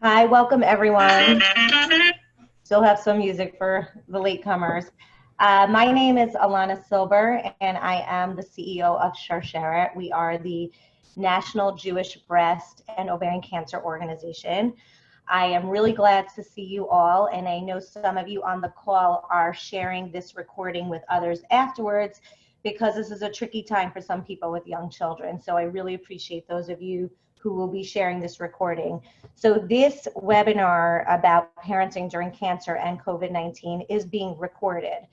Hi, welcome everyone. Still have some music for the latecomers. My name is Alana Silber, and I am the CEO of Sharsheret. We are the National Jewish Breast and Ovarian Cancer Organization. I am really glad to see you all, and I know some of you on the call are sharing this recording with others afterwards because this is a tricky time for some people with young children. So I really appreciate those of you who will be sharing this recording. So this webinar about parenting during cancer and COVID-19 is being recorded.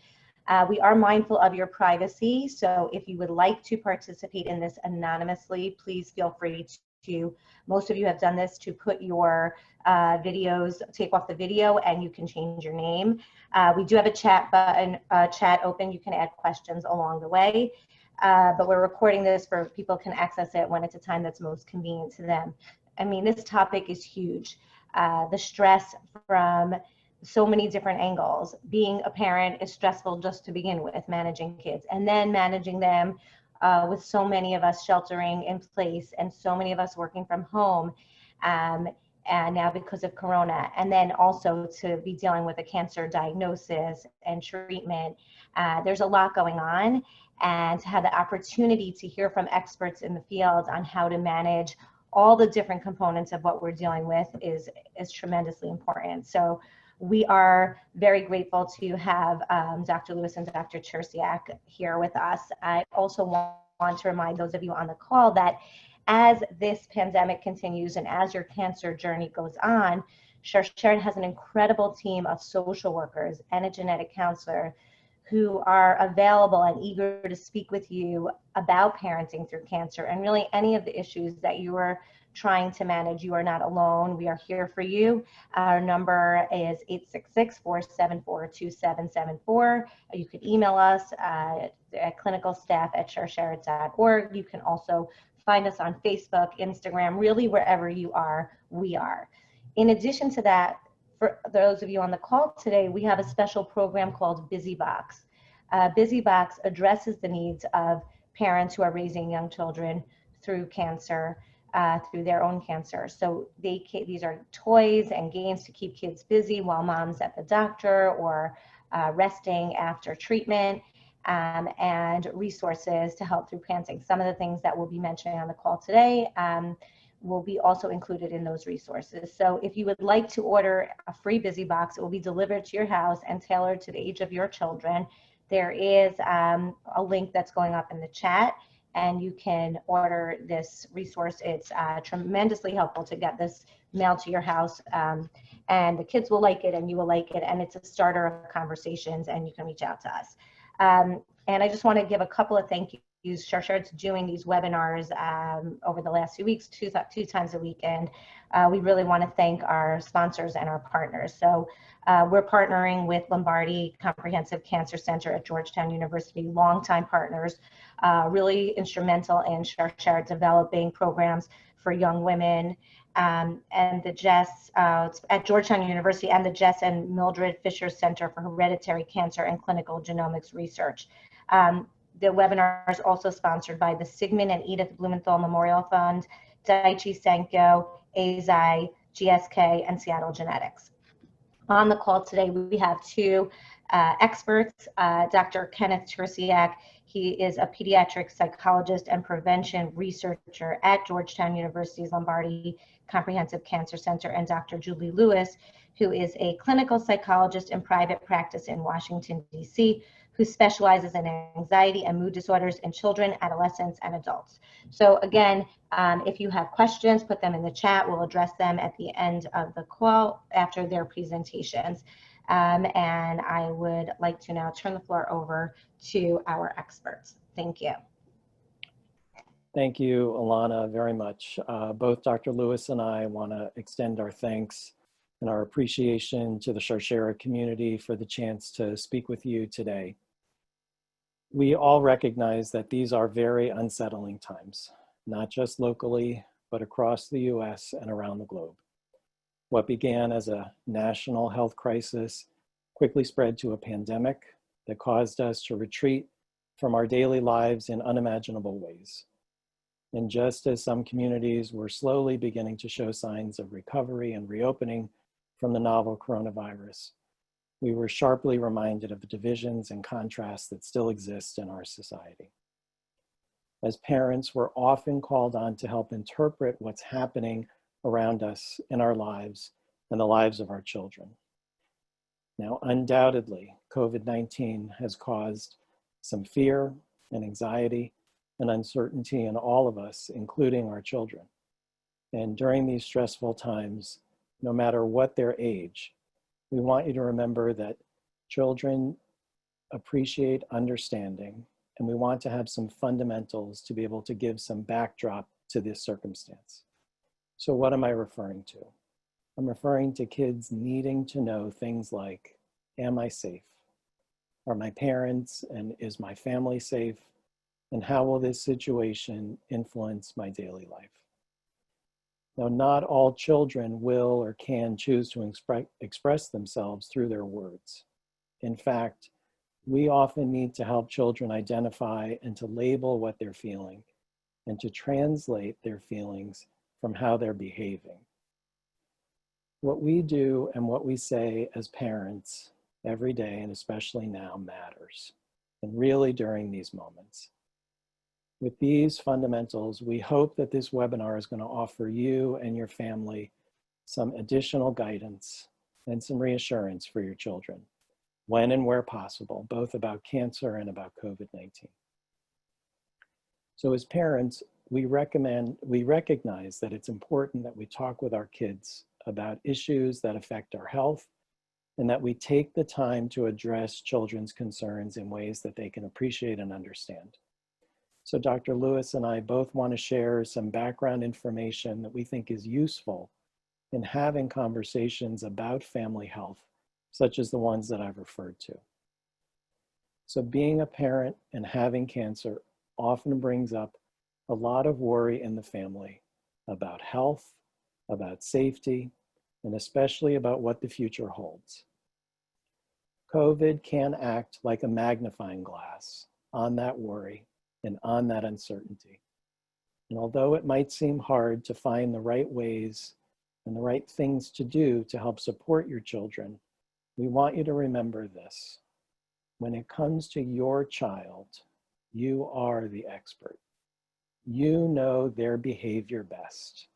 We are mindful of your privacy, so if you would like to participate in this anonymously, please feel free to. Most of you have done this to put your videos, take off the video, and you can change your name. We do have a chat button, chat open. You can add questions along the way. But we're recording this for people can access it when it's a time that's most convenient to them. I mean, this topic is huge. The stress from so many different angles. Being a parent is stressful just to begin with, managing kids, and then managing them with so many of us sheltering in place and so many of us working from home. And now because of Corona, and then also to be dealing with a cancer diagnosis and treatment. There's a lot going on, and to have the opportunity to hear from experts in the field on how to manage all the different components of what we're dealing with is tremendously important. So we are very grateful to have Dr. Lewis and Dr. Tercyak here with us. I also want to remind those of you on the call that as this pandemic continues and as your cancer journey goes on, Sharsheret has an incredible team of social workers and a genetic counselor who are available and eager to speak with you about parenting through cancer and really any of the issues that you are trying to manage. You are not alone. We are here for you. Our number is 866-474-2774. You can email us at clinicalstaff@sharsheret.org. You can also find us on Facebook, Instagram, really wherever you are, we are. In addition to that, for those of you on the call today, we have a special program called BusyBox. BusyBox addresses the needs of parents who are raising young children through cancer, through their own cancer. So these are toys and games to keep kids busy while mom's at the doctor or resting after treatment. And resources to help through parenting. Some of the things that we'll be mentioning on the call today will be also included in those resources. So if you would like to order a free BusyBox, it will be delivered to your house and tailored to the age of your children. There is a link that's going up in the chat, and you can order this resource. It's tremendously helpful to get this mailed to your house, and the kids will like it and you will like it, and it's a starter of conversations, and you can reach out to us. And I just want to give a couple of thank yous. Sharsheret's doing these webinars over the last few weeks, two times a week, and we really want to thank our sponsors and our partners. So we're partnering with Lombardi Comprehensive Cancer Center at Georgetown University, longtime partners, really instrumental in Sharsheret developing programs for young women. And the Jess at Georgetown University and the Jess and Mildred Fisher Center for Hereditary Cancer and Clinical Genomics Research. The webinar is also sponsored by the Sigmund and Edith Blumenthal Memorial Fund, Daiichi Sankyo, Eisai, GSK, and Seattle Genetics. On the call today, we have two experts, Dr. Kenneth Tercyak. He is a pediatric psychologist and prevention researcher at Georgetown University's Lombardi Comprehensive Cancer Center, and Dr. Julie Lewis, who is a clinical psychologist in private practice in Washington, D.C., who specializes in anxiety and mood disorders in children, adolescents, and adults. So again, if you have questions, put them in the chat. We'll address them at the end of the call after their presentations. And I would like to now turn the floor over to our experts. Thank you. Thank you, Alana, very much. Both Dr. Lewis and I want to extend our thanks and our appreciation to the Sharsheret community for the chance to speak with you today. We all recognize that these are very unsettling times, not just locally, but across the US and around the globe. What began as a national health crisis quickly spread to a pandemic that caused us to retreat from our daily lives in unimaginable ways. And just as some communities were slowly beginning to show signs of recovery and reopening from the novel coronavirus, we were sharply reminded of the divisions and contrasts that still exist in our society. As parents, we're often called on to help interpret what's happening around us in our lives and the lives of our children. Now, undoubtedly, COVID-19 has caused some fear and anxiety and uncertainty in all of us, including our children. And during these stressful times, no matter what their age, we want you to remember that children appreciate understanding, and we want to have some fundamentals to be able to give some backdrop to this circumstance. So what am I referring to? I'm referring to kids needing to know things like, am I safe? Are my parents and is my family safe? And how will this situation influence my daily life? Now, not all children will or can choose to express themselves through their words. In fact, we often need to help children identify and to label what they're feeling and to translate their feelings from how they're behaving. What we do and what we say as parents every day, and especially now, matters, and really during these moments. With these fundamentals, we hope that this webinar is going to offer you and your family some additional guidance and some reassurance for your children, when and where possible, both about cancer and about COVID-19. So as parents, we recognize that it's important that we talk with our kids about issues that affect our health, and that we take the time to address children's concerns in ways that they can appreciate and understand. So Dr. Lewis and I both want to share some background information that we think is useful in having conversations about family health, such as the ones that I've referred to. So being a parent and having cancer often brings up a lot of worry in the family about health, about safety, and especially about what the future holds. COVID can act like a magnifying glass on that worry and on that uncertainty. And although it might seem hard to find the right ways and the right things to do to help support your children, we want you to remember this. When it comes to your child, you are the expert. You know their behavior best,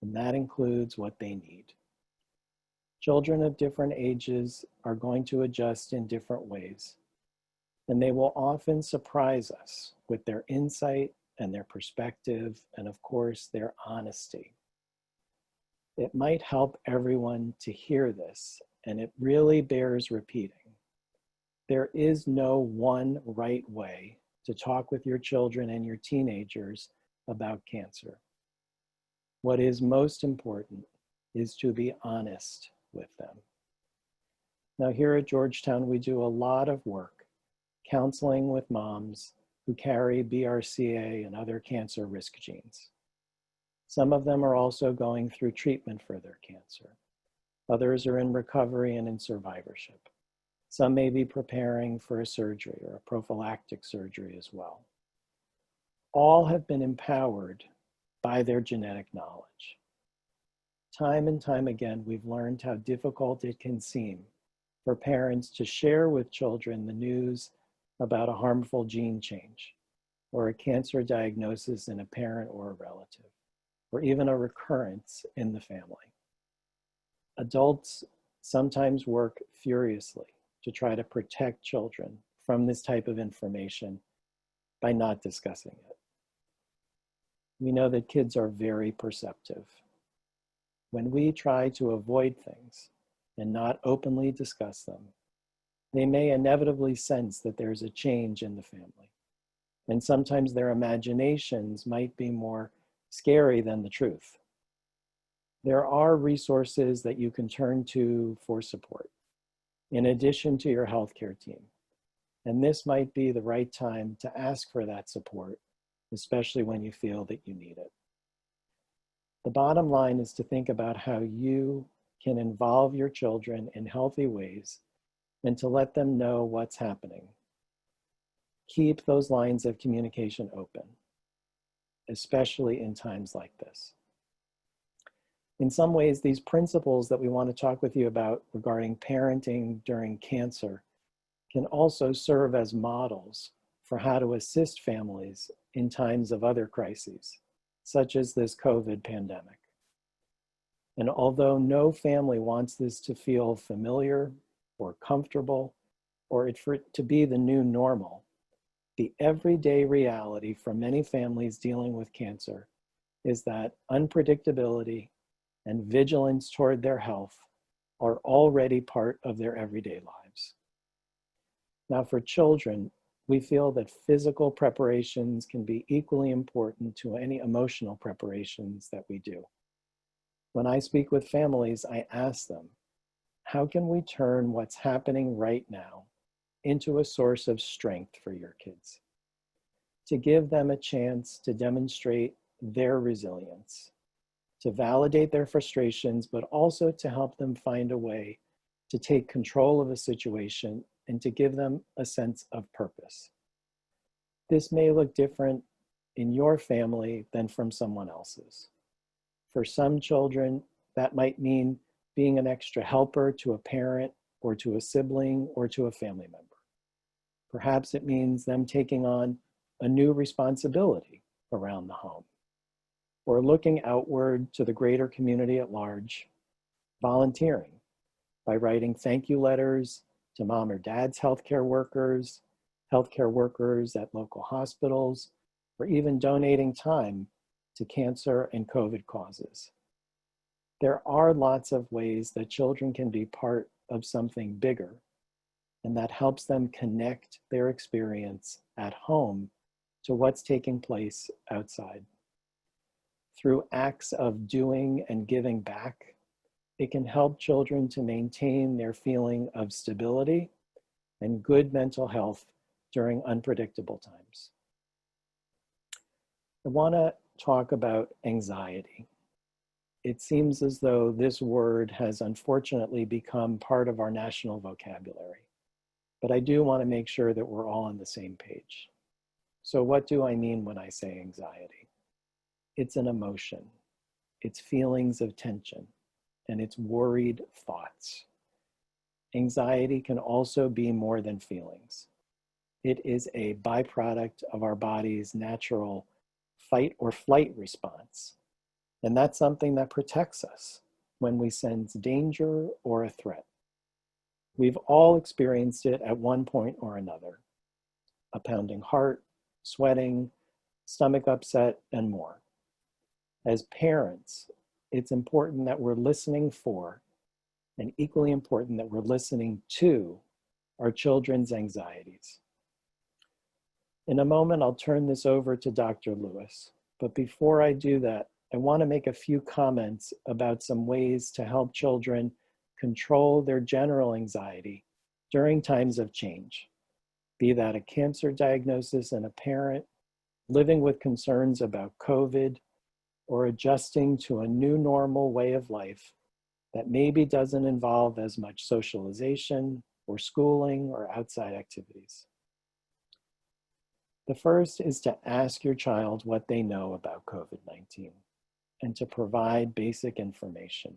and that includes what they need. Children of different ages are going to adjust in different ways, and they will often surprise us with their insight and their perspective, and of course, their honesty. It might help everyone to hear this, and it really bears repeating. There is no one right way to talk with your children and your teenagers about cancer. What is most important is to be honest with them. Now, here at Georgetown, we do a lot of work counseling with moms who carry BRCA and other cancer risk genes. Some of them are also going through treatment for their cancer. Others are in recovery and in survivorship. Some may be preparing for a surgery or a prophylactic surgery as well. All have been empowered by their genetic knowledge. Time and time again, we've learned how difficult it can seem for parents to share with children the news about a harmful gene change, or a cancer diagnosis in a parent or a relative, or even a recurrence in the family. Adults sometimes work furiously to try to protect children from this type of information by not discussing it. We know that kids are very perceptive. When we try to avoid things and not openly discuss them, they may inevitably sense that there's a change in the family. And sometimes their imaginations might be more scary than the truth. There are resources that you can turn to for support, in addition to your healthcare team. And this might be the right time to ask for that support, especially when you feel that you need it. The bottom line is to think about how you can involve your children in healthy ways and to let them know what's happening. Keep those lines of communication open. especially in times like this. In some ways, these principles that we want to talk with you about regarding parenting during cancer can also serve as models for how to assist families in times of other crises, such as this COVID pandemic. And although no family wants this to feel familiar or comfortable, or for it to be the new normal, the everyday reality for many families dealing with cancer is that unpredictability and vigilance toward their health are already part of their everyday lives. Now, for children, we feel that physical preparations can be equally important to any emotional preparations that we do. When I speak with families, I ask them, how can we turn what's happening right now into a source of strength for your kids? To give them a chance to demonstrate their resilience, to validate their frustrations, but also to help them find a way to take control of a situation and to give them a sense of purpose. This may look different in your family than from someone else's. For some children, that might mean being an extra helper to a parent or to a sibling or to a family member. Perhaps it means them taking on a new responsibility around the home, or looking outward to the greater community at large, volunteering by writing thank you letters to mom or dad's healthcare workers at local hospitals, or even donating time to cancer and COVID causes. There are lots of ways that children can be part of something bigger, and that helps them connect their experience at home to what's taking place outside. Through acts of doing and giving back, it can help children to maintain their feeling of stability and good mental health during unpredictable times. I want to talk about anxiety. It seems as though this word has unfortunately become part of our national vocabulary, but I do want to make sure that we're all on the same page. So what do I mean when I say anxiety? It's an emotion, it's feelings of tension, and it's worried thoughts. Anxiety can also be more than feelings. It is a byproduct of our body's natural fight or flight response. And that's something that protects us when we sense danger or a threat. We've all experienced it at one point or another. A pounding heart, sweating, stomach upset, and more. As parents, it's important that we're listening for, and equally important that we're listening to, our children's anxieties. In a moment, I'll turn this over to Dr. Lewis, but before I do that, I want to make a few comments about some ways to help children control their general anxiety during times of change, be that a cancer diagnosis in a parent, living with concerns about COVID, or adjusting to a new normal way of life that maybe doesn't involve as much socialization or schooling or outside activities. The first is to ask your child what they know about COVID-19 and to provide basic information.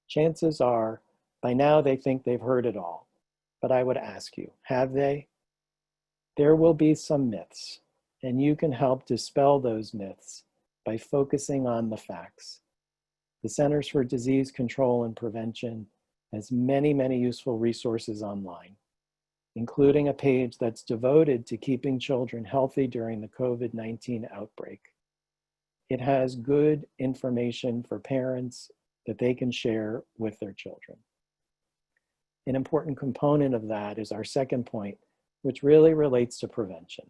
Chances are, by now they think they've heard it all, but I would ask you, have they? There will be some myths, and you can help dispel those myths by focusing on the facts. The Centers for Disease Control and Prevention has many, many useful resources online, including a page that's devoted to keeping children healthy during the COVID-19 outbreak. It has good information for parents that they can share with their children. An important component of that is our second point, which really relates to prevention.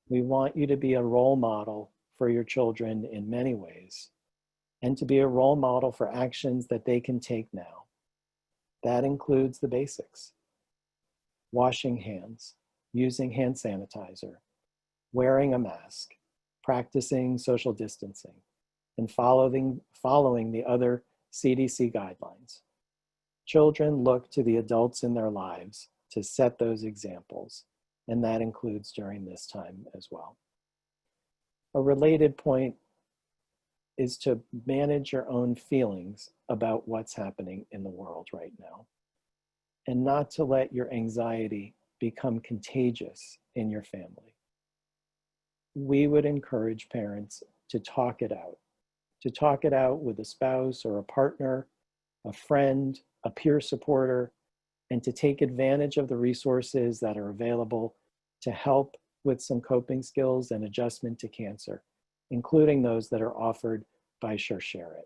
We want you to be a role model for your children in many ways, and to be a role model for actions that they can take now. That includes the basics: washing hands, using hand sanitizer, wearing a mask, practicing social distancing, and following the other CDC guidelines. Children look to the adults in their lives to set those examples, and that includes during this time as well. A related point is to manage your own feelings about what's happening in the world right now, and not to let your anxiety become contagious in your family. We would encourage parents to talk it out with a spouse or a partner, a friend, a peer supporter, and to take advantage of the resources that are available to help with some coping skills and adjustment to cancer, including those that are offered by Sure.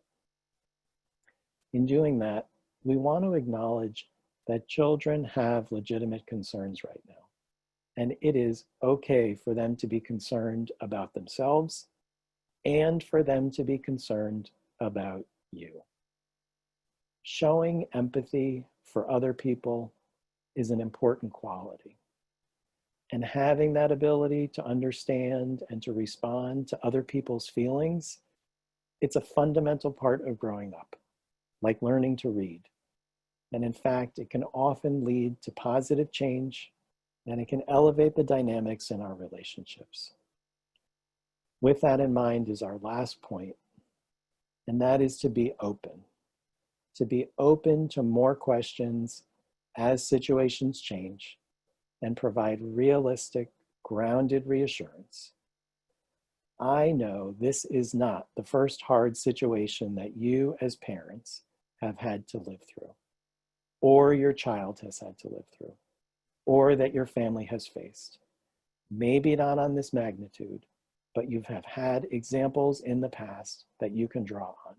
In doing that, we want to acknowledge that children have legitimate concerns right now, and it is okay for them to be concerned about themselves and for them to be concerned about you. Showing empathy for other people is an important quality. And having that ability to understand and to respond to other people's feelings, it's a fundamental part of growing up, like learning to read. And in fact, it can often lead to positive change, and it can elevate the dynamics in our relationships. With that in mind is our last point, and that is to be open to more questions as situations change, and provide realistic, grounded reassurance. I know this is not the first hard situation that you as parents have had to live through, or your child has had to live through, or that your family has faced. Maybe not on this magnitude, but you have had examples in the past that you can draw on.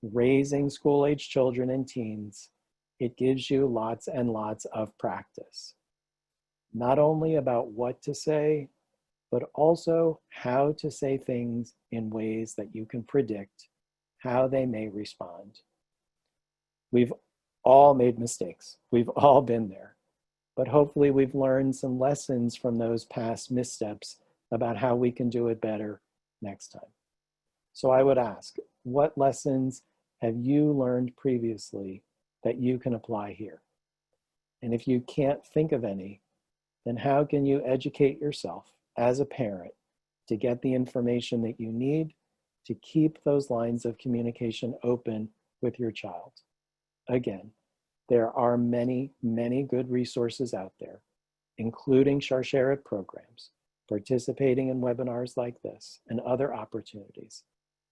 Raising school-age children and teens, it gives you lots and lots of practice, not only about what to say, but also how to say things in ways that you can predict how they may respond. We've all made mistakes. We've all been there, but hopefully we've learned some lessons from those past missteps about how we can do it better next time. So I would ask, what lessons have you learned previously that you can apply here? And if you can't think of any, then how can you educate yourself as a parent to get the information that you need to keep those lines of communication open with your child? Again, there are many, many good resources out there, including Sure programs, participating in webinars like this and other opportunities,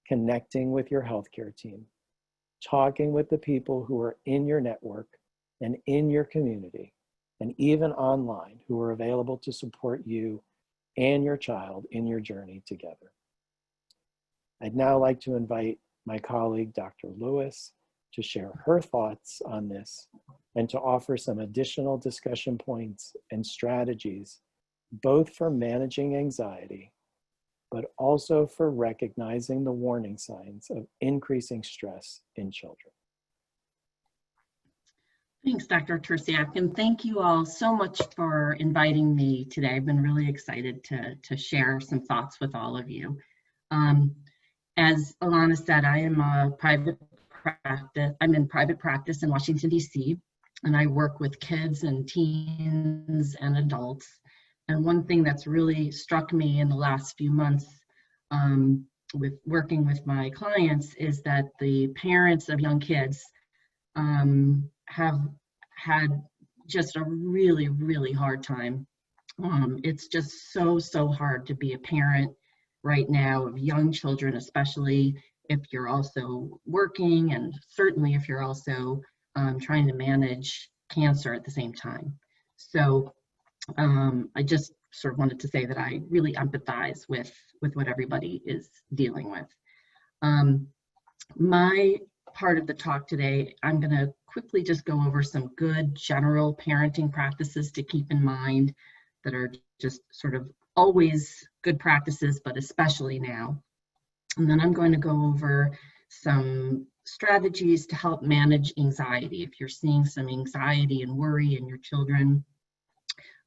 connecting with your healthcare team, talking with the people who are in your network and in your community, and even online, who are available to support you and your child in your journey together. I'd now like to invite my colleague, Dr. Lewis, to share her thoughts on this and to offer some additional discussion points and strategies, both for managing anxiety, but also for recognizing the warning signs of increasing stress in children. Thanks, Dr. Tercyak, and thank you all so much for inviting me today. I've been really excited to share some thoughts with all of you. As Alana said, I'm in private practice in Washington, D.C., and I work with kids and teens and adults. And one thing that's really struck me in the last few months with working with my clients is that the parents of young kids have had just a really, really hard time. It's just so hard to be a parent right now of young children, especially if you're also working, and certainly if you're also trying to manage cancer at the same time. So I just sort of wanted to say that I really empathize with what everybody is dealing with. My part of the talk today, I'm going to quickly just go over some good general parenting practices to keep in mind that are just sort of always good practices, but especially now. And then I'm going to go over some strategies to help manage anxiety. If you're seeing some anxiety and worry in your children,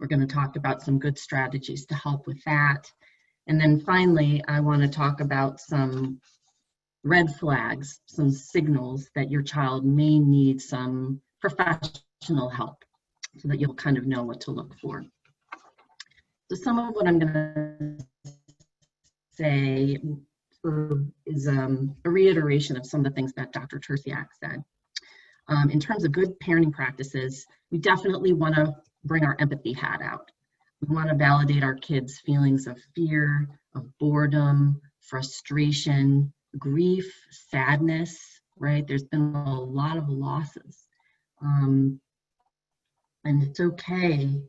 we're going to talk about some good strategies to help with that. And then finally, I want to talk about some red flags, some signals that your child may need some professional help so that you'll kind of know what to look for. So some of what I'm going to say is a reiteration of some of the things that Dr. Tercyak said. In terms of good parenting practices, we definitely want to bring our empathy hat out. We want to validate our kids' feelings of fear, of boredom, frustration, grief, sadness, right? There's been a lot of losses. And it's okay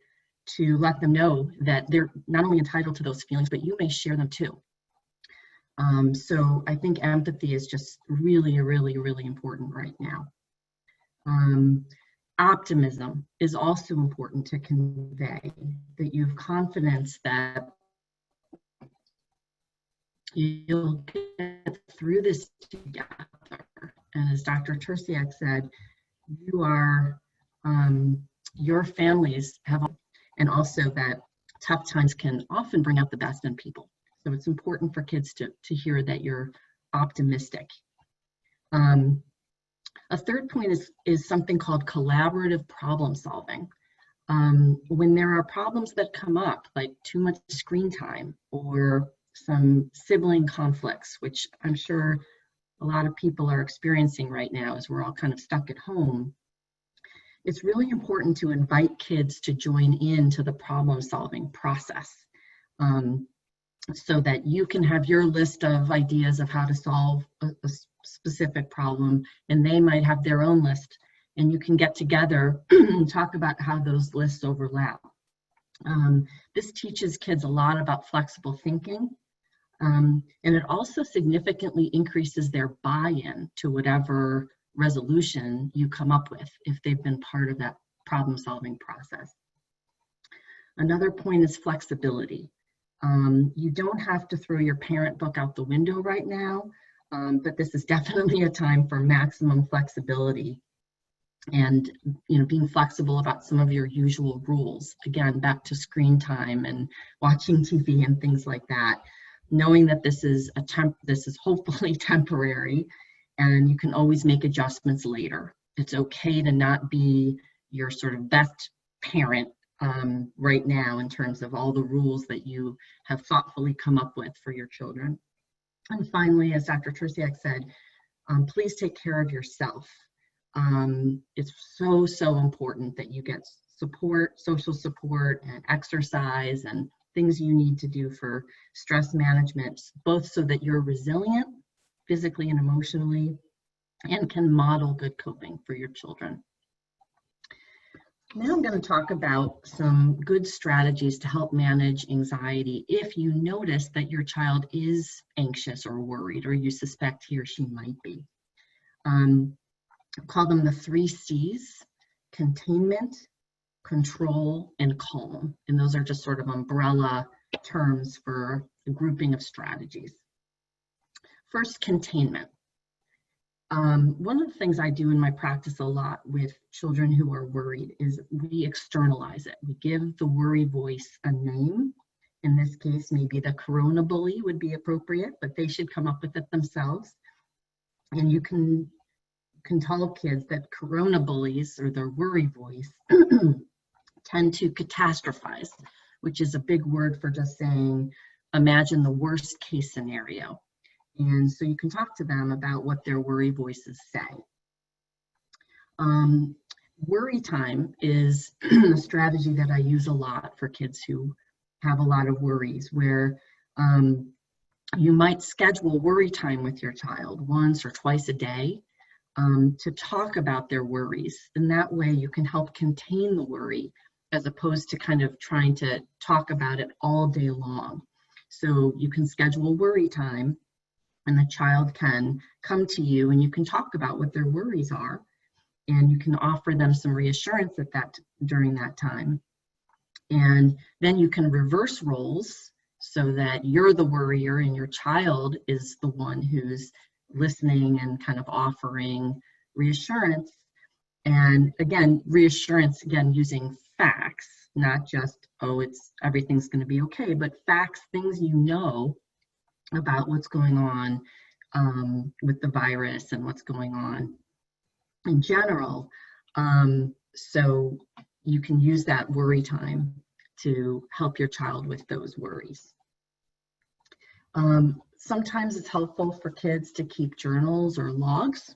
to let them know that they're not only entitled to those feelings, but you may share them too. So I think empathy is just really, really, really important right now. Optimism is also important to convey, that you have confidence that you'll get through this together. And as Dr. Tercyak said, you are, your families have, and also that tough times can often bring out the best in people. So it's important for kids to hear that you're optimistic. A third point is something called collaborative problem solving. When there are problems that come up, like too much screen time or some sibling conflicts, which I'm sure a lot of people are experiencing right now as we're all kind of stuck at home, it's really important to invite kids to join into the problem solving process, so that you can have your list of ideas of how to solve a specific problem, and they might have their own list, and you can get together and talk about how those lists overlap. This teaches kids a lot about flexible thinking, and it also significantly increases their buy-in to whatever resolution you come up with if they've been part of that problem-solving process. Another point is flexibility. You don't have to throw your parent book out the window right now, but this is definitely a time for maximum flexibility and, you know, being flexible about some of your usual rules. Again, back to screen time and watching TV and things like that, knowing that this is hopefully temporary, and you can always make adjustments later. It's okay to not be your sort of best parent right now in terms of all the rules that you have thoughtfully come up with for your children. And finally, as Dr. Tercyak said, please take care of yourself. It's so important that you get support, social support, and exercise and things you need to do for stress management, both so that you're resilient physically and emotionally and can model good coping for your children. Now I'm going to talk about some good strategies to help manage anxiety if you notice that your child is anxious or worried, or you suspect he or she might be. Call them the 3 C's: containment, control, and calm. And those are just sort of umbrella terms for a grouping of strategies. First, containment. One of the things I do in my practice a lot with children who are worried is we externalize it. We give the worry voice a name. In this case, maybe the corona bully would be appropriate, but they should come up with it themselves. And you can tell kids that corona bullies, or their worry voice, tend to catastrophize, which is a big word for just saying, imagine the worst case scenario. And so you can talk to them about what their worry voices say. Worry time is a strategy that I use a lot for kids who have a lot of worries, where you might schedule worry time with your child once or twice a day to talk about their worries. And that way you can help contain the worry as opposed to kind of trying to talk about it all day long. So you can schedule worry time, and the child can come to you and you can talk about what their worries are, and you can offer them some reassurance during that time. And then you can reverse roles so that you're the worrier and your child is the one who's listening and kind of offering reassurance. And again, reassurance, again, using facts, not just, oh, everything's going to be okay, but facts, things you know about what's going on with the virus and what's going on in general. So you can use that worry time to help your child with those worries. Sometimes it's helpful for kids to keep journals or logs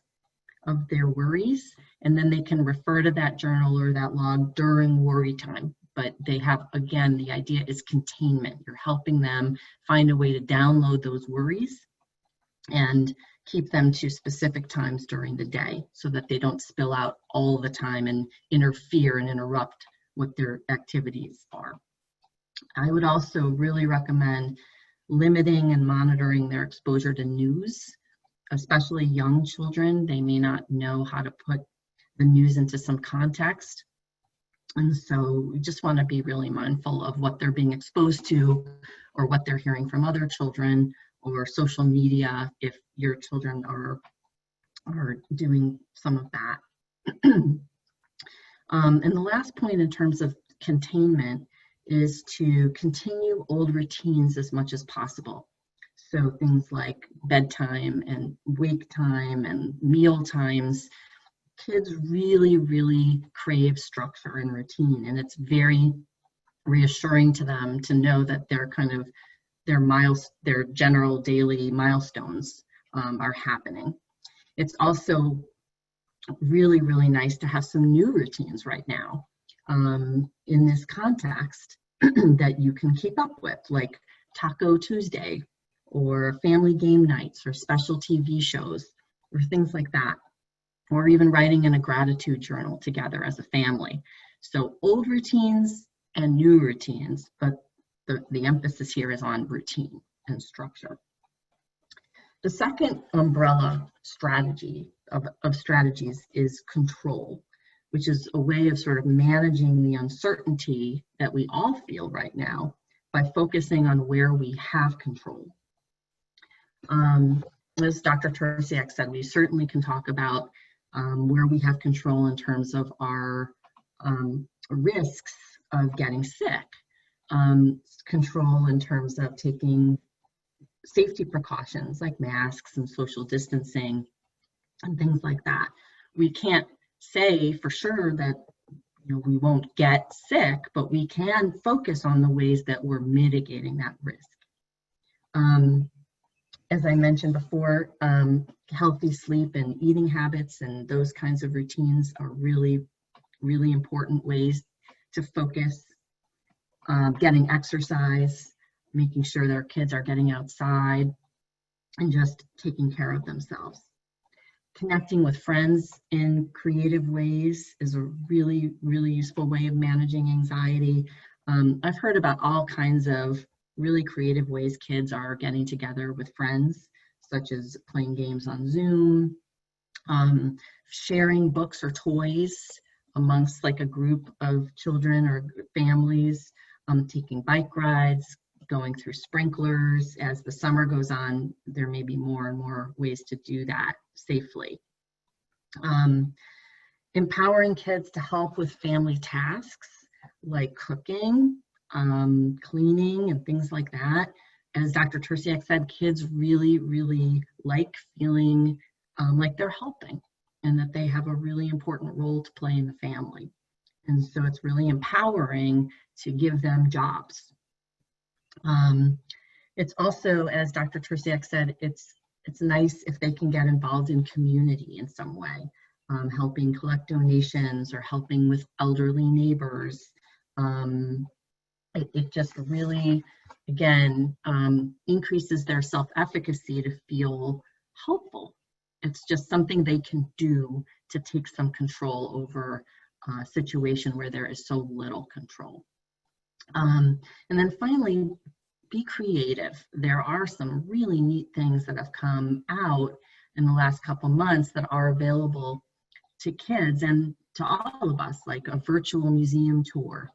of their worries, and then they can refer to that journal or that log during worry time. But they have, again, the idea is containment. You're helping them find a way to download those worries and keep them to specific times during the day so that they don't spill out all the time and interfere and interrupt what their activities are. I would also really recommend limiting and monitoring their exposure to news, especially young children. They may not know how to put the news into some context. And so we just want to be really mindful of what they're being exposed to or what they're hearing from other children or social media if your children are doing some of that. And the last point in terms of containment is to continue old routines as much as possible. So things like bedtime and wake time and meal times. Kids really, really crave structure and routine, and it's very reassuring to them to know that they're kind of their general daily milestones are happening. It's also really, really nice to have some new routines right now in this context that you can keep up with, like Taco Tuesday or family game nights or special TV shows or things like that, or even writing in a gratitude journal together as a family. So old routines and new routines, but the emphasis here is on routine and structure. The second umbrella strategy of strategies is control, which is a way of sort of managing the uncertainty that we all feel right now by focusing on where we have control. As Dr. Tercyak said, we certainly can talk about where we have control in terms of our risks of getting sick, control in terms of taking safety precautions like masks and social distancing and things like that. We can't say for sure that we won't get sick, but we can focus on the ways that we're mitigating that risk. As I mentioned before, healthy sleep and eating habits and those kinds of routines are really, really important ways to focus. Getting exercise, making sure their kids are getting outside, and just taking care of themselves. Connecting with friends in creative ways is a really, really useful way of managing anxiety. I've heard about all kinds of really creative ways kids are getting together with friends, such as playing games on Zoom, sharing books or toys amongst like a group of children or families, taking bike rides, going through sprinklers. As the summer goes on, there may be more and more ways to do that safely. Empowering kids to help with family tasks like cooking, cleaning, and things like that. As Dr. Tercyak said, kids really, really like feeling like they're helping and that they have a really important role to play in the family. And so it's really empowering to give them jobs. It's also, as Dr. Tercyak said, it's nice if they can get involved in community in some way, helping collect donations or helping with elderly neighbors. It just really, again, increases their self-efficacy to feel hopeful. It's just something they can do to take some control over a situation where there is so little control. And then finally, be creative. There are some really neat things that have come out in the last couple months that are available to kids and to all of us, like a virtual museum tour,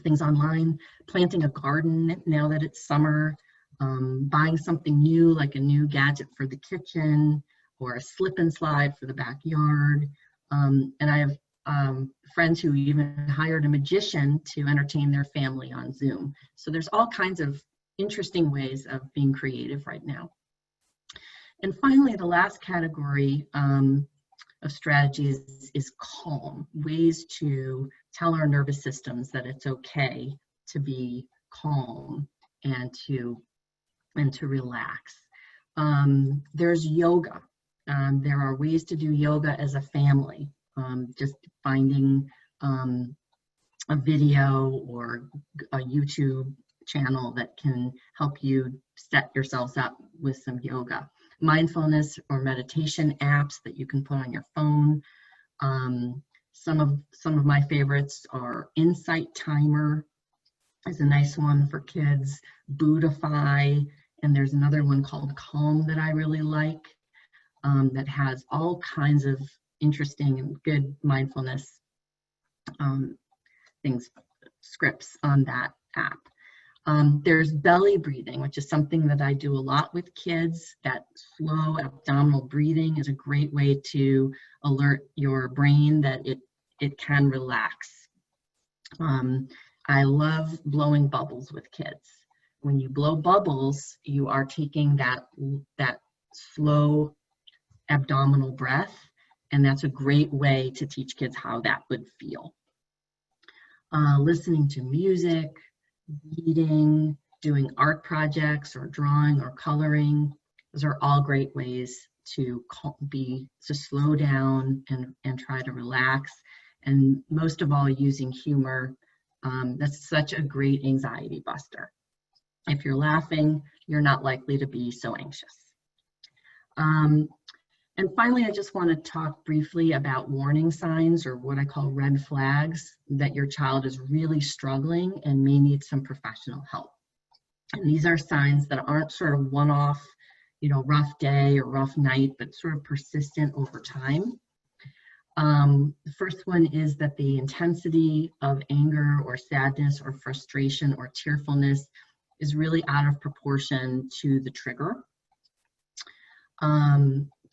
things online, planting a garden now that it's summer, buying something new like a new gadget for the kitchen or a slip and slide for the backyard. And I have friends who even hired a magician to entertain their family on Zoom. So there's all kinds of interesting ways of being creative right now. And finally, the last category of strategies is calm, ways to tell our nervous systems that it's okay to be calm and to relax. There's yoga. There are ways to do yoga as a family. Just finding a video or a YouTube channel that can help you set yourselves up with some yoga. Mindfulness or meditation apps that you can put on your phone. Some of my favorites are Insight Timer is a nice one for kids, Buddhify, and there's another one called Calm that I really like, that has all kinds of interesting and good mindfulness scripts on that app. There's belly breathing, which is something that I do a lot with kids. That slow abdominal breathing is a great way to alert your brain that it can relax. I love blowing bubbles with kids. When you blow bubbles, you are taking that slow abdominal breath, and that's a great way to teach kids how that would feel. Listening to music, reading, doing art projects or drawing or coloring. Those are all great ways to slow down and try to relax. And most of all, using humor. That's such a great anxiety buster. If you're laughing, you're not likely to be so anxious. And finally, I just want to talk briefly about warning signs, or what I call red flags, that your child is really struggling and may need some professional help. And these are signs that aren't sort of one-off, rough day or rough night, but sort of persistent over time. The first one is that the intensity of anger or sadness or frustration or tearfulness is really out of proportion to the trigger.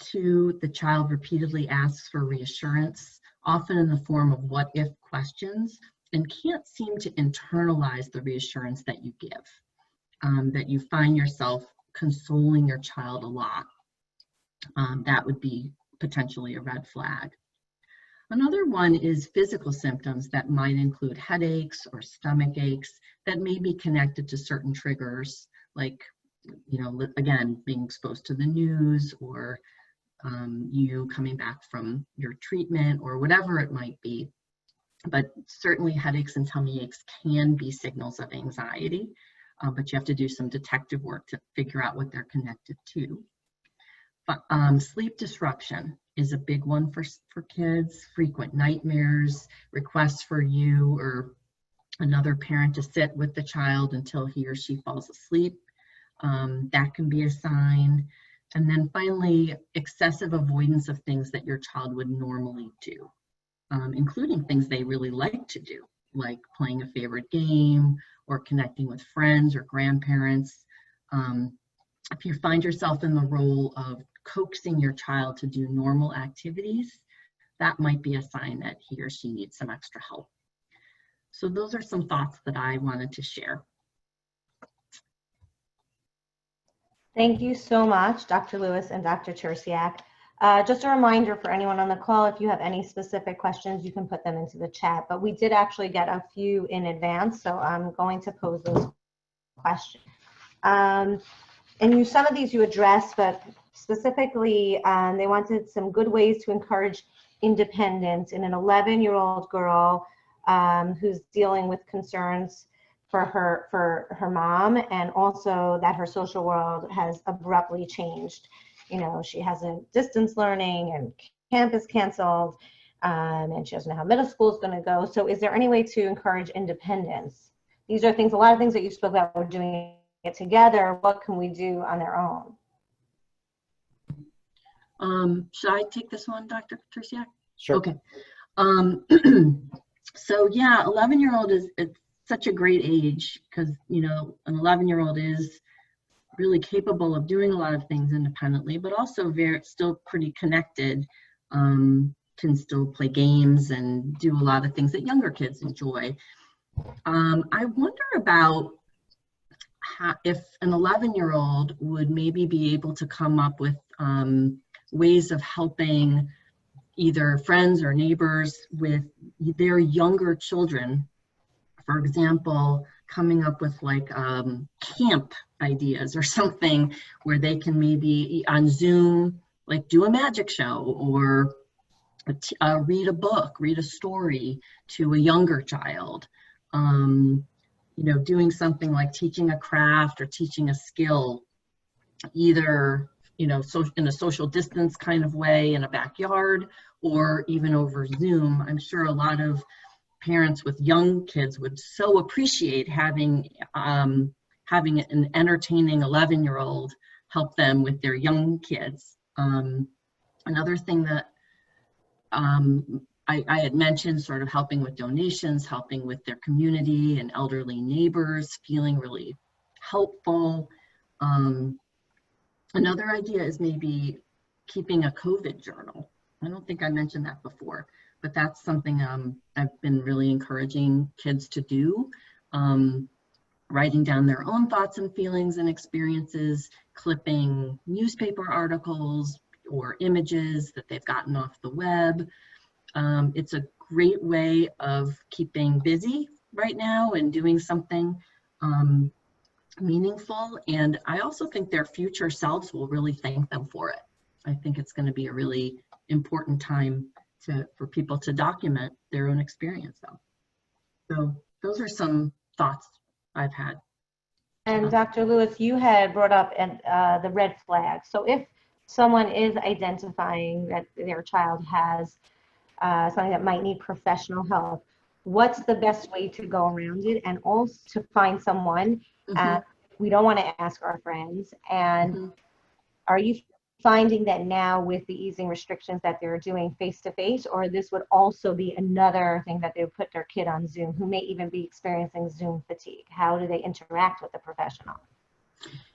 Two, the child repeatedly asks for reassurance, often in the form of what-if questions, and can't seem to internalize the reassurance that you give, that you find yourself consoling your child a lot. That would be potentially a red flag. Another one is physical symptoms that might include headaches or stomach aches that may be connected to certain triggers, like, again, being exposed to the news, or you coming back from your treatment, or whatever it might be. But certainly headaches and tummy aches can be signals of anxiety, but you have to do some detective work to figure out what they're connected to. Sleep disruption is a big one for kids. Frequent nightmares, requests for you or another parent to sit with the child until he or she falls asleep. That can be a sign. And then finally, excessive avoidance of things that your child would normally do, including things they really like to do, like playing a favorite game or connecting with friends or grandparents. If you find yourself in the role of coaxing your child to do normal activities, that might be a sign that he or she needs some extra help. So those are some thoughts that I wanted to share. Thank you so much, Dr. Lewis and Dr. Tercyak. Just a reminder for anyone on the call, if you have any specific questions, you can put them into the chat. But we did actually get a few in advance, so I'm going to pose those questions. And some of these you addressed, but specifically, they wanted some good ways to encourage independence in an 11-year-old girl who's dealing with concerns for her mom, and also that her social world has abruptly changed. She has a distance learning and camp is canceled, and she doesn't know how middle school is going to go. So is there any way to encourage independence? These are things, a lot of things that you spoke about, we're doing it together. What can we do on their own? Should I take this one, Dr. Tercyak? Sure. Okay. So yeah, 11-year-old it's such a great age, because an 11-year-old is really capable of doing a lot of things independently, but also still pretty connected, can still play games and do a lot of things that younger kids enjoy. I wonder about if an 11-year-old would maybe be able to come up with ways of helping either friends or neighbors with their younger children. For example, coming up with like camp ideas or something where they can maybe on Zoom, like do a magic show or read a book, read a story to a younger child. You know, doing something like teaching a craft or teaching a skill, either, you know, so in a social distance kind of way in a backyard or even over Zoom. I'm sure a lot of parents with young kids would so appreciate having having an entertaining 11-year-old help them with their young kids. Another thing that I had mentioned, sort of helping with donations, helping with their community and elderly neighbors, feeling really helpful. Another idea is maybe keeping a COVID journal. I don't think I mentioned that before, but that's something I've been really encouraging kids to do. Writing down their own thoughts and feelings and experiences, clipping newspaper articles or images that they've gotten off the web. It's a great way of keeping busy right now and doing something meaningful. And I also think their future selves will really thank them for it. I think it's going to be a really important time for people to document their own experience though. So those are some thoughts I've had. And Dr. Lewis, you had brought up the red flag. So if someone is identifying that their child has something that might need professional help, what's the best way to go around it? And also to find someone, we don't want to ask our friends. And are you finding that now with the easing restrictions that they're doing face-to-face, or this would also be another thing that they would put their kid on Zoom who may even be experiencing Zoom fatigue? How do they interact with the professional?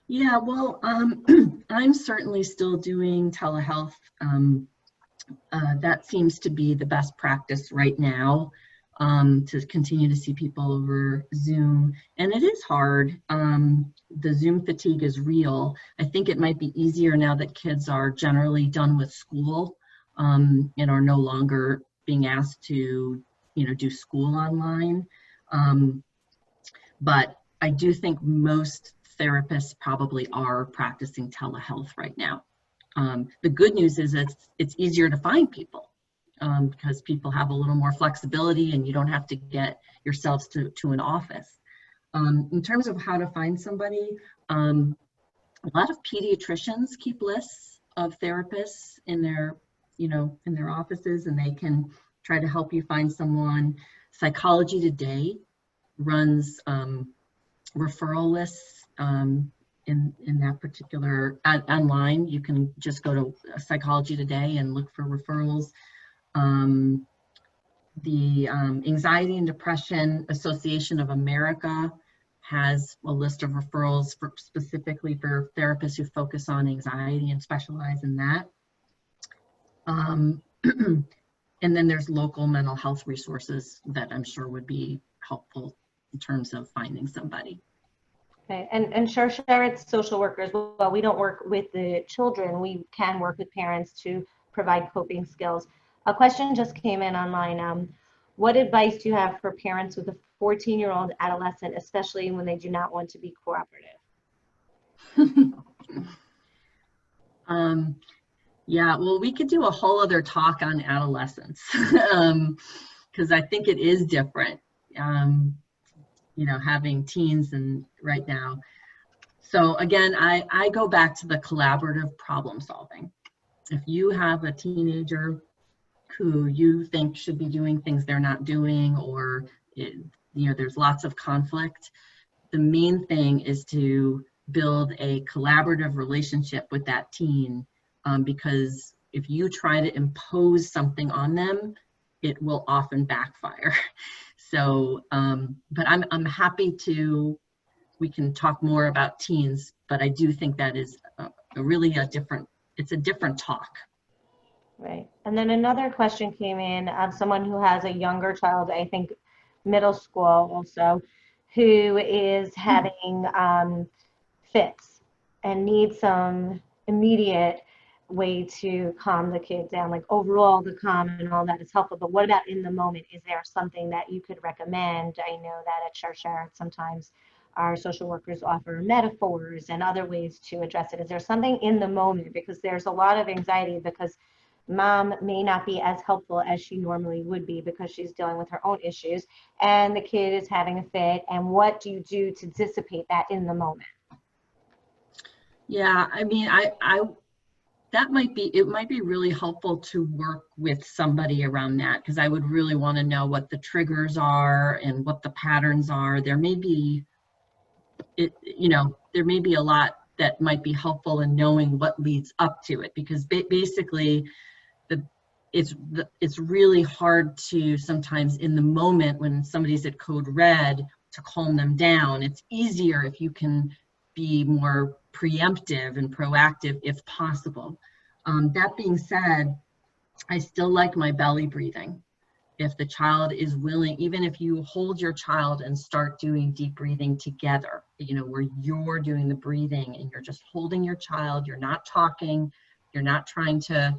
Yeah, well, I'm certainly still doing telehealth. That seems to be the best practice right now, to continue to see people over Zoom. And it is hard. The Zoom fatigue is real. I think it might be easier now that kids are generally done with school and are no longer being asked to, you know, do school online. But I do think most therapists probably are practicing telehealth right now. The good news is it's easier to find people because people have a little more flexibility and you don't have to get yourselves to an office. In terms of how to find somebody, a lot of pediatricians keep lists of therapists in their, you know, in their offices, and they can try to help you find someone. Psychology Today runs referral lists in that particular online. You can just go to Psychology Today and look for referrals. The Anxiety and Depression Association of America has a list of referrals specifically for therapists who focus on anxiety and specialize in that. And then there's local mental health resources that I'm sure would be helpful in terms of finding somebody. Okay, and Sharsheret social workers, well, we don't work with the children, we can work with parents to provide coping skills. A question just came in online. What advice do you have for parents with a 14-year-old adolescent, especially when they do not want to be cooperative? Yeah, well, we could do a whole other talk on adolescence because I think it is different, you know, having teens and right now. So again, I go back to the collaborative problem solving. If you have a teenager who you think should be doing things they're not doing, or you know, there's lots of conflict, the main thing is to build a collaborative relationship with that teen, because if you try to impose something on them, it will often backfire. So, but I'm happy to, we can talk more about teens, but I do think that is it's a different talk. Right. And then another question came in of someone who has a younger child, I think middle school also, who is having fits and needs some immediate way to calm the kid down? Like overall, the calm and all that is helpful, but what about in the moment? Is there something that you could recommend? I know that at Sharsheret sometimes our social workers offer metaphors and other ways to address it. Is there something in the moment? Because there's a lot of anxiety because mom may not be as helpful as she normally would be because she's dealing with her own issues and the kid is having a fit. And what do you do to dissipate that in the moment? Yeah, I mean, that might be, it might be really helpful to work with somebody around that, because I would really want to know what the triggers are and what the patterns are. There may be, there may be a lot that might be helpful in knowing what leads up to it, because basically it's really hard to sometimes in the moment when somebody's at code red to calm them down. It's easier if you can be more preemptive and proactive if possible. That being said, I still like my belly breathing. If the child is willing, even if you hold your child and start doing deep breathing together, where you're doing the breathing and you're just holding your child, you're not talking, you're not trying to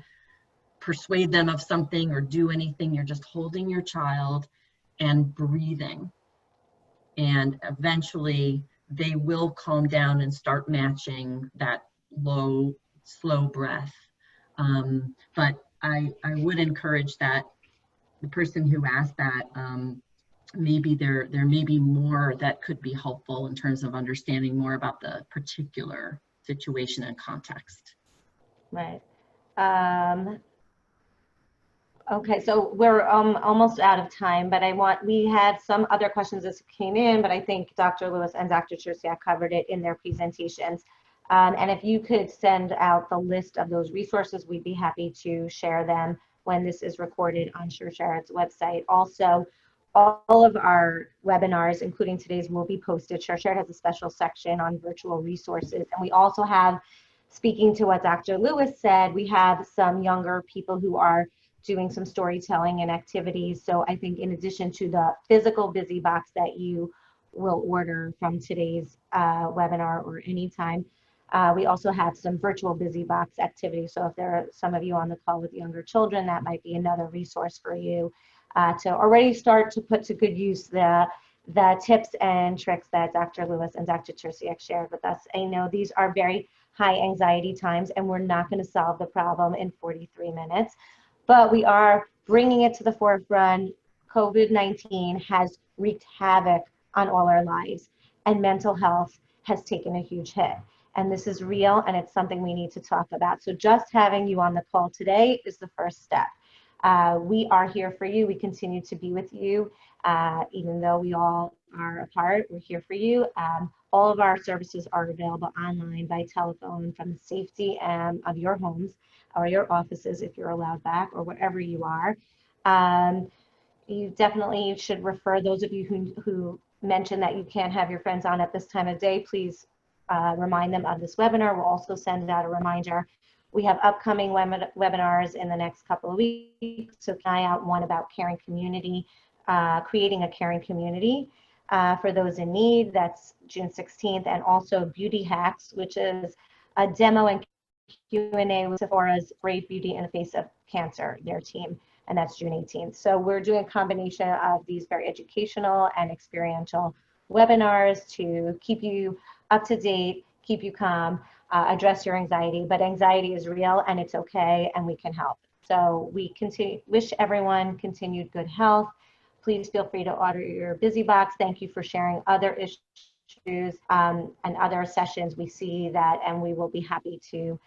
persuade them of something or do anything, you're just holding your child and breathing. And eventually they will calm down and start matching that low, slow breath. But I would encourage that the person who asked that, maybe there may be more that could be helpful in terms of understanding more about the particular situation and context. Right. Okay, so we're almost out of time, but we had some other questions that came in, but I think Dr. Lewis and Dr. Tercyak covered it in their presentations. And if you could send out the list of those resources, we'd be happy to share them when this is recorded on Shareshared's website. Also, all of our webinars, including today's, will be posted. Shareshared has a special section on virtual resources. And we also have, speaking to what Dr. Lewis said, we have some younger people who are doing some storytelling and activities. So I think in addition to the physical busy box that you will order from today's webinar or anytime, we also have some virtual busy box activities. So if there are some of you on the call with younger children, that might be another resource for you to already start to put to good use the tips and tricks that Dr. Lewis and Dr. Tercyak shared with us. I know these are very high anxiety times and we're not going to solve the problem in 43 minutes, but we are bringing it to the forefront. COVID-19 has wreaked havoc on all our lives and mental health has taken a huge hit. And this is real and it's something we need to talk about. So just having you on the call today is the first step. We are here for you. We continue to be with you. Even though we all are apart, we're here for you. All of our services are available online by telephone from the safety of your homes or your offices if you're allowed back or wherever you are. You definitely should refer those of you who mentioned that you can't have your friends on at this time of day. Please remind them of this webinar. We'll also send out a reminder. We have upcoming webinars in the next couple of weeks. So keep an eye out, one about caring community, creating a caring community for those in need. That's June 16th. And also Beauty Hacks, which is a demo and Q&A with Sephora's Brave Beauty in the Face of Cancer, their team. And that's June 18th. So we're doing a combination of these very educational and experiential webinars to keep you up to date, keep you calm, address your anxiety. But anxiety is real and it's okay and we can help. So we wish everyone continued good health. Please feel free to order your busy box. Thank you for sharing other issues and other sessions. We see that and we will be happy to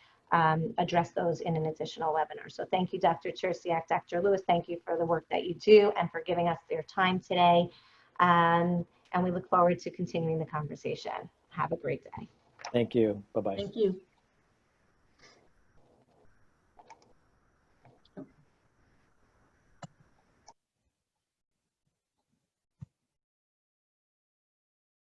address those in an additional webinar. So thank you, Dr. Tercyak, Dr. Lewis. Thank you for the work that you do and for giving us your time today. And we look forward to continuing the conversation. Have a great day. Thank you. Bye-bye. Thank you.